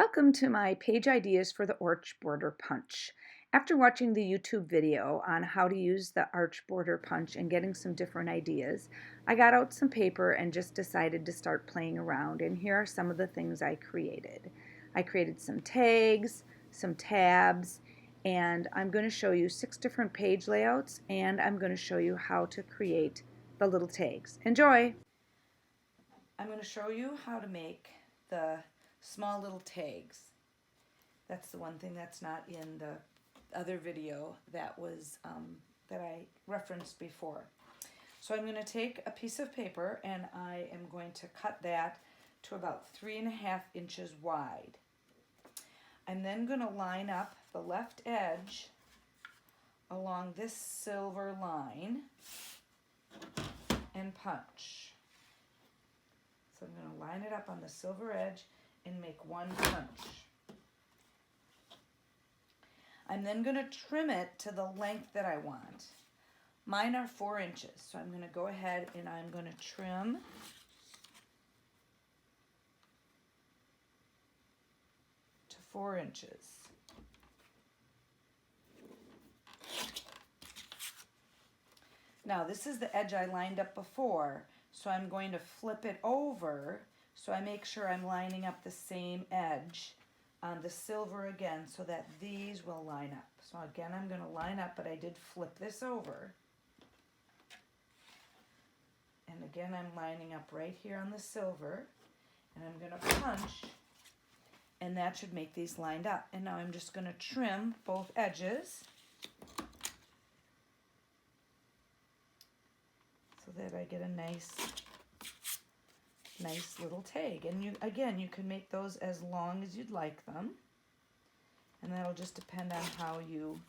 Welcome to my page ideas for the Arch Border Punch. After watching the YouTube video on how to use the Arch Border Punch and getting some different ideas, I got out some paper and just decided to start playing around, and here are some of the things I created. I created some tags, some tabs, and I'm going to show you 6 different page layouts, and I'm going to show you how to create the little tags. Enjoy! I'm going to show you how to make the small little tags. That's the one thing that's not in the other video that was that I referenced before. So I'm going to take a piece of paper and I am going to cut that to about 3.5 inches wide. I'm then going to line up the left edge along this silver line and punch. So I'm going to line it up on the silver edge and make one punch. I'm then going to trim it to the length that I want. Mine are 4 inches, so I'm going to go ahead and I'm going to trim to 4 inches. Now this is the edge I lined up before, so I'm going to flip it over so I make sure I'm lining up the same edge on the silver again so that these will line up. So again, I'm going to line up, but I did flip this over. And again, I'm lining up right here on the silver, and I'm going to punch, and that should make these lined up. And now I'm just going to trim both edges so that I get a nice little tag. And you can make those as long as you'd like them, and that'll just depend on how you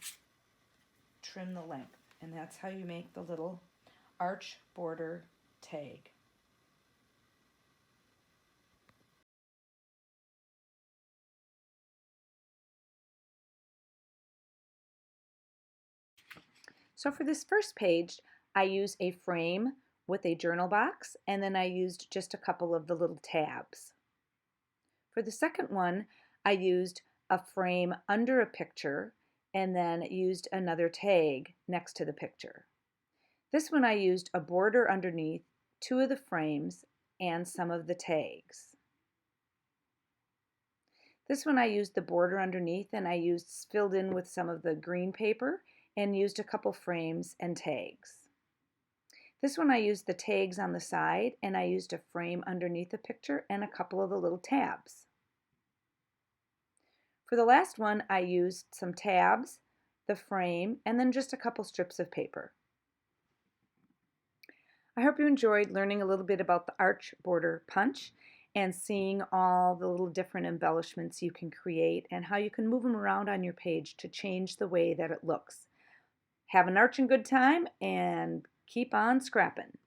trim the length. And that's how you make the little arch border tag. So for this first page, I use a frame with a journal box, and then I used just a couple of the little tabs. For the second one, I used a frame under a picture and then used another tag next to the picture. This one I used a border underneath 2 of the frames and some of the tags. This one I used the border underneath and I filled in with some of the green paper and used a couple frames and tags. This one I used the tags on the side and I used a frame underneath the picture and a couple of the little tabs. For the last one I used some tabs, the frame, and then just a couple strips of paper. I hope you enjoyed learning a little bit about the Arch Border Punch and seeing all the little different embellishments you can create and how you can move them around on your page to change the way that it looks. Have an arching good time and keep on scrapping.